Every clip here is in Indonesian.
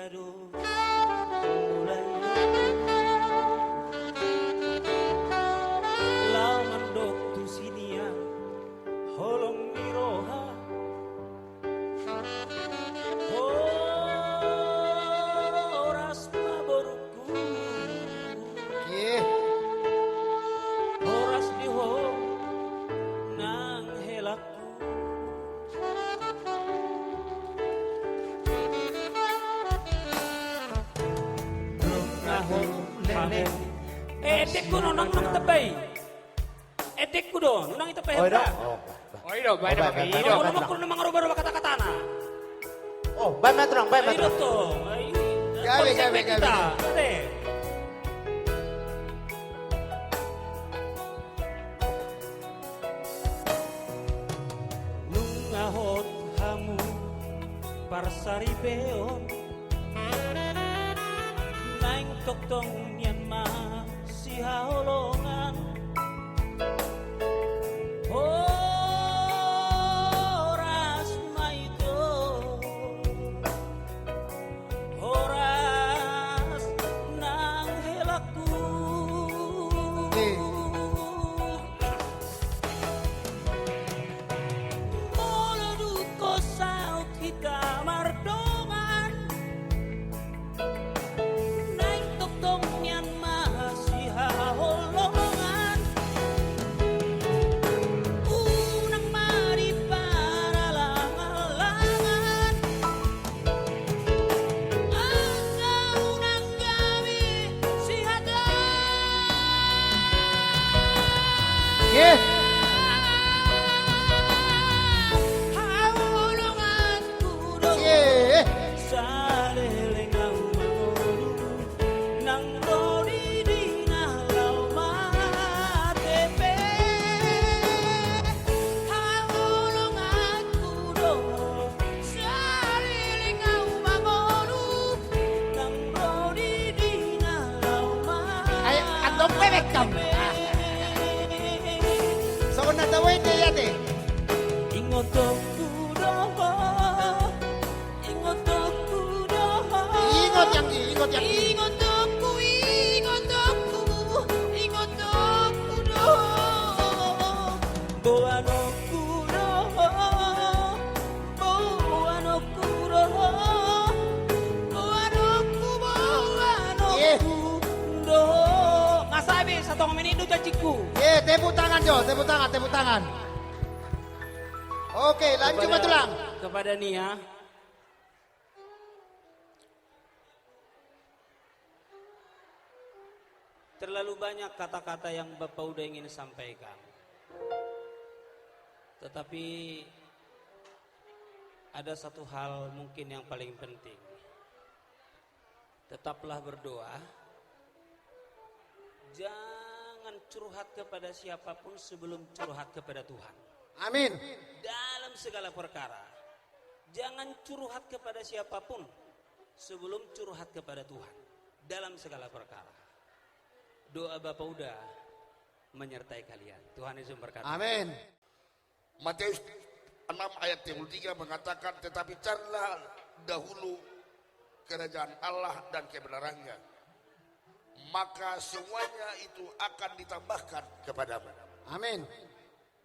Tiado mulai laman doktu sinia holong miroha oras maboruku oras diho nang helaku Edek ko nang tebay. Edek ko doon, nang ito pehra. Oido, bae na papido. Ano naman ko namang rubaro kata-kata na. Oh, bay metrong, bay Ay, metrong. to. Gabi. Ate. Nung ahot hamu parsari peon naing toktong niyan si haolongan oras maito oras nang helaku Olodu ko saut kita mardongan naing toktong niyan si haolongan unang mari para langalangan agaw ng gabi si Yeah. haolongan kudo Yeah. sa lelengaw mangono nang rodi dinalaw matepe haolongan kudo sa lelengaw mangono nang rodi dinalaw Ay, andong bebek kam. So na tawin niya yate. Ingotok kudo ingotok kudo Ingot yang Ingotokku do Boano kudo Boano kudo Boano Yeah. kudo Masabi sa tong menido janjiku Yeah, tepuk tangan Jo, tepuk tangan. Oke, lanjut matulang. Kepada Nia terlalu banyak kata-kata yang Bapak udah ingin sampaikan tetapi ada satu hal mungkin yang paling penting tetaplah berdoa jangan curhat kepada siapapun sebelum curhat kepada Tuhan Amin. dalam segala perkara. Jangan curhat kepada siapapun sebelum curhat kepada Tuhan dalam segala perkara. Doa Bapak udah menyertai kalian. Tuhan Yesus berkati. Amin. Matius 6 ayat 33 mengatakan tetapi carilah dahulu kerajaan Allah dan kebenarannya maka semuanya itu akan ditambahkan kepadamu. Amin.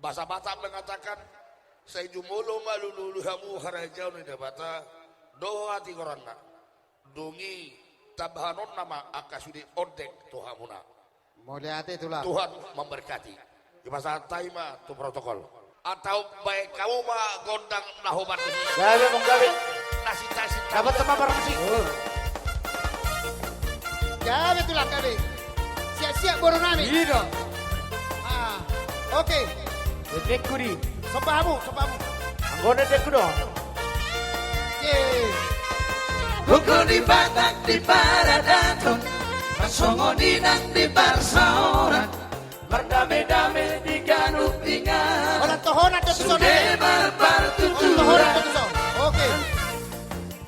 Bahasa Batak mengatakan saya jumulo malulu hamu harajau ni debata doa ti korana dongi tabahanon nama akasudi odek tohamuna. Mulia hati itulah. Tuhan memberkati. Di masa taima tu protokol. Atau baik kamu mah gondang nahoban ini. Gabi mong gabi. Nasi tasi. Dapat teman barang musik. Gabi itulah gabi. Siap-siap boro nami. Iya. Oke. Dedek kuri. Sopahamu. Anggone dedek dong. Yeay. Hukum di Batak di Paradaton Masongo dinang di Barsaoran Berdame-dame di Ganuk Tingan Orang tohonan to tuson. Sude Tohonan berpartuturan to tuson. Oke.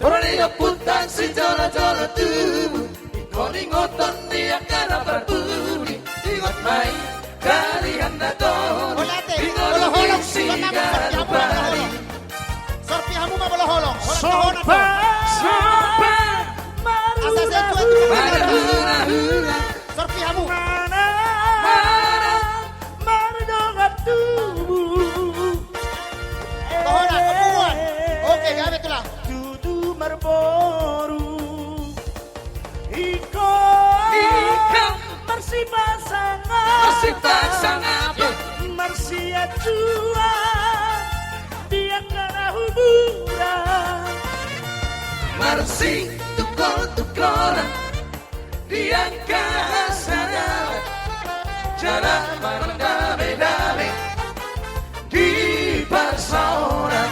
Orang iyo putan si jola-jola tubuh Ikoni ngoton dia kana berbudi Ingot main kalian daton Olate. Ingot Boloholong. si Sorpihamu garubari Sorpihamu mah boloholong. Orang tohonan to. Sopa Marhula-hula Sorpihamu. Mana mardongat tubuh. Tohona, kemuan. Oke, gabe tulang. Tutu marboru. Iko Marsi pasangan. Marsi pasangan. Marsi acua. Dia kena huburan. Marsi tukol-tukolan diangkat sana jalan berdame-dame di persauran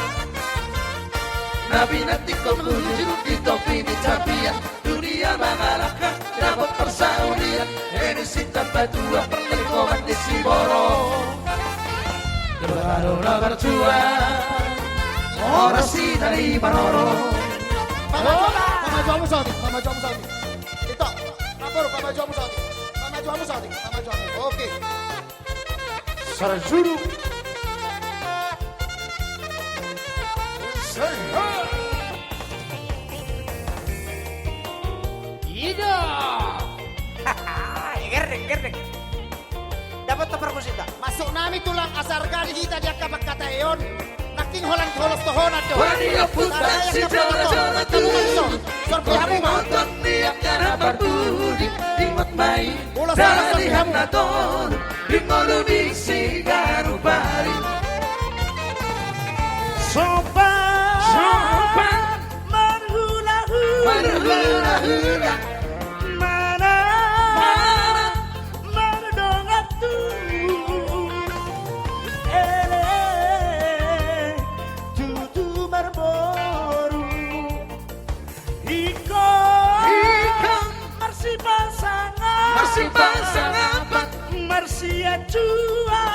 Nabi nanti kau menuju di topi di capian dunia mengalahkan dapat persaudian ini si tanpa dua perlengkoman di Siboro Lebaran berjuang orang si dari Manoro Pamajuamu saudi. Ito, kapur, pamajuamu saudi. Pamajuamu. Oke. Sarjuru. Ida. Gerdek. Dapat topar musika. Masuk nami tulang asar gadi kita dia kapak kata eon. Naking holang holos tohonat do. Waria putar si jora-jora tuh Sorpihamu mah. Nonton dia karena berbudi Ingat main Ulas alas dari sorpihamu. Hanaton Di ngolu di Sigarubari Sopan. Marhula-hula. Marhula-hula Mana mardongat tubuh. Tutu marboru. Iko Marsi pasangan. Marsi pasangan Marsi acua.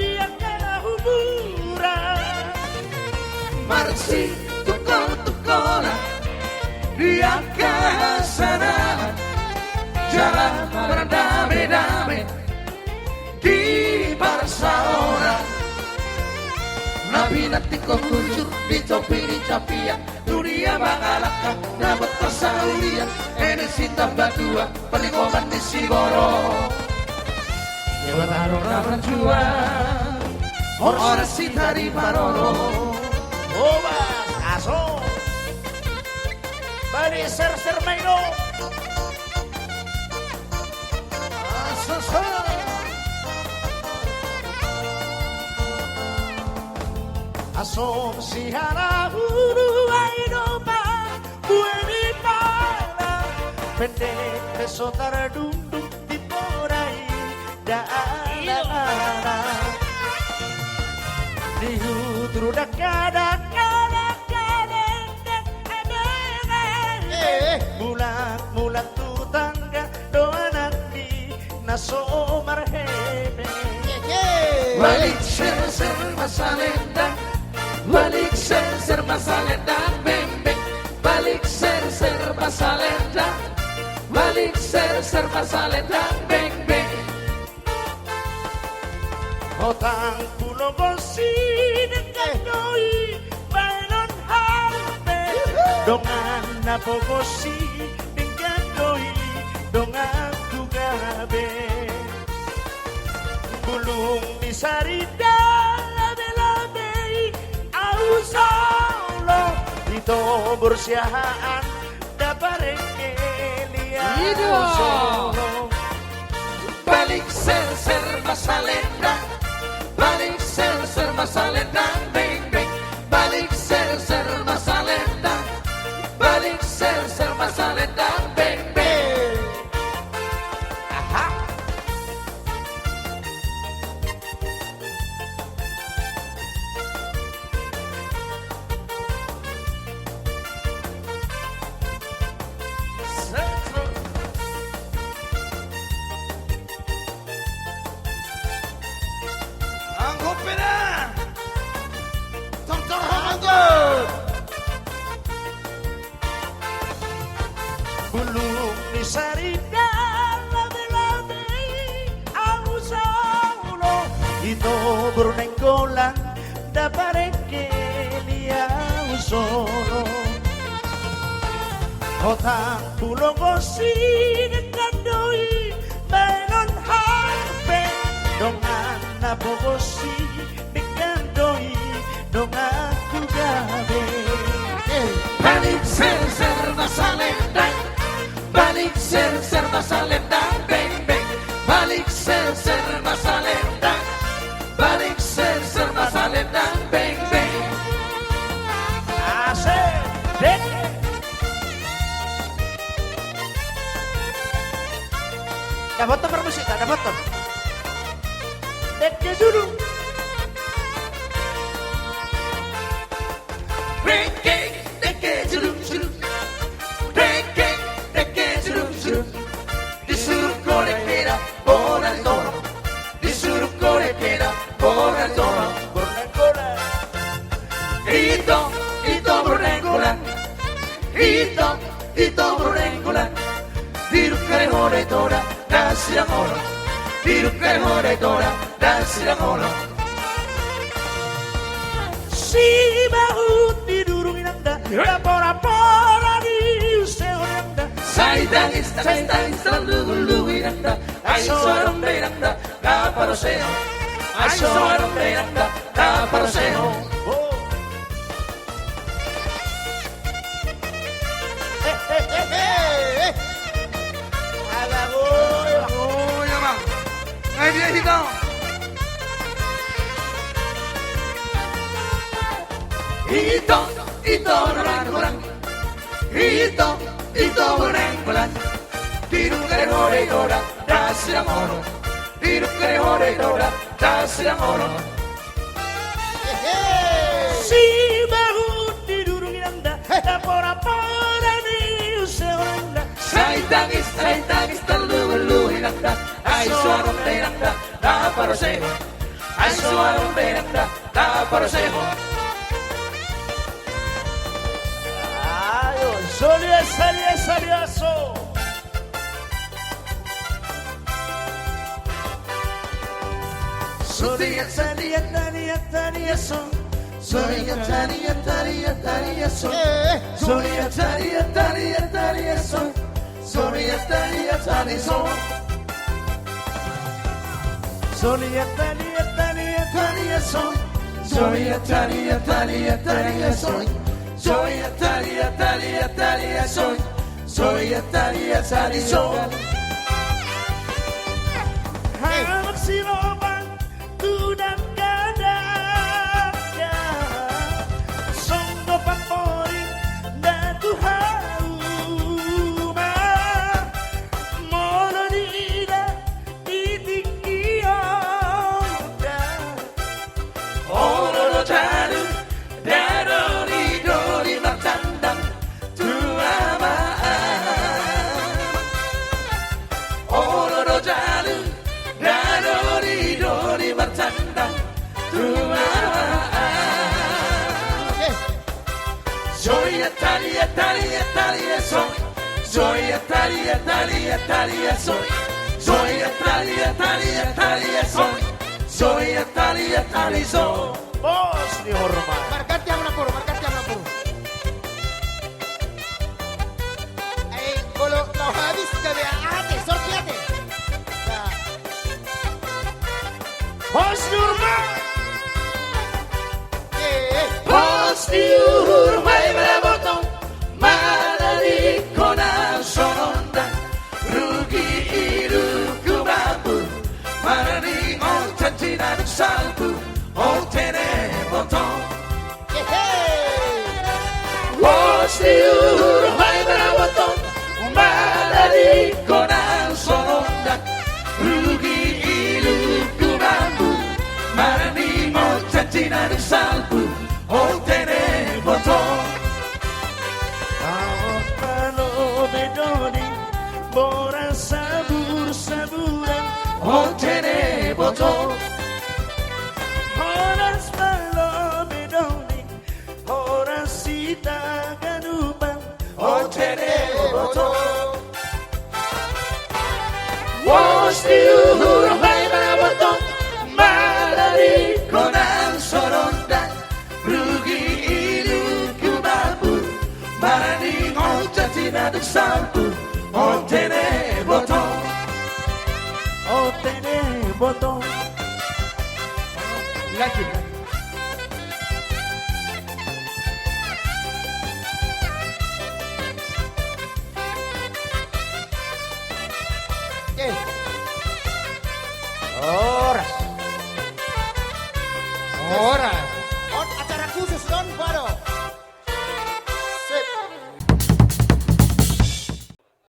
Dia kena huburan. Marsi tukol-tukolan diangkat sana jalan berdame-dame di persauran Nabi nanti kau muncul di topi di capian dunia mengalahkan dapat persaudian ini si tambah dua perlengkoman di Siboro Lebaran berjuang orang si dari Manoro Obas, aso. Bali ser maino. Aso. Asom si hara huru aino pa bueni para pendek pesotar dunduk di porai daana di hutru dakada mulak tutangga doa nanti naso marhebe Balik ser masalendang Balik ser masalendang bembeng Balik ser masalendang Balik ser masalendang bembeng Otang pulo bosi dekat doi Bainon harpe Dongan na pogosi dekat doi Dongan kugabe Bulung di sarida labe-labe Au solo Ito bersiahaan Dapareke liat solo Balik ser masalendang Balik ser masalendang beng beng Balik ser masalendang Balik ser masalendang beng beng Aha Bulung di sarida labe-labe Au solo Ito bernenggolan Dapareke liau solo Otang pulo kosi dengan doi Menon harpe Dongan napo kosi dengan doi Dongan ku gabe Balik ser masa lendang, balik ser masa lendang, beng beng. Balik ser masa lendang, balik ser masa lendang, beng beng. Asik dek Dapat tuh permusik tak dapat tuh Dek dia dulu Rengkeng, deke jeruk jeruk, rengkeng, deke jeruk jeruk. Disuruh korek merah, boran dorong. Disuruh korek merah, boran dorong. Borneng-borneng Ito berenggolan, ito berenggolan. Diruk kare hore tora, dan siang orang. Diruk kare hore tora, dan siang orang. Si bahu tidurungin anda Rapor-rapor di useo anda Sai tangis, terlulu-luluin anda. Ay suarong beranda, kaparoseo. Ay suarong beranda, kaparoseo. Oh. Alagoy Oh, ya bang. Ay, dia hitam. Ito orang-orang. Ito orang-orang. Diruk kare hore tora, dan siang orang. Diruk kare hore tora, dan siang orang. Si bahu tidurungin anda Rapor-rapor di useo anda Sai tangis, terlulu-luluin anda. Ay suarong beranda, kaparoseo. Ay suarong beranda, kaparoseo. Ayo, solioso Soria, taria, son. Soria, taria, son. Soria, taria, son. Soria, taria, son. Soria, taria, son. Soria, taria, son. Soria, taria, son. Soria, taria, son. Hamak siroban tudang kadangnya Songgo pangpori dan tuhauma Mono nila titikiyonda Oro no taru, darori dori matandang, tuamaan. Oro no taru, darori dori matandang, tuamaan. Soya talia, soy. Soya talia, soy. Soya talia, soy. Soya talia, soy. Bos dihormat Markat jam 60. Kalau kau habis gawe ate, sopiate. Nah, Bos dihormat Bos diuhur may malabotong, madali ko na sonondan. Rugi iluku mampu, maraning o tantinan salpu, o tenebotong. Bos diuhur may malabotong, madali ko na sonondan. Rugi iluku mampu, maraning o tantinan salpu, o tenebotong. Awak palo bedoni Bora sabur-saburan O tenebotong. Horas palo bedoni Horas sita ganuban O tenebotong. Was diuhur may malabotong, madali ko ng sorondan. Rugi iluku mampu, maraning o tatina Satu satu Otene boto Otene boto. Lagi. Eh, Oras. ora.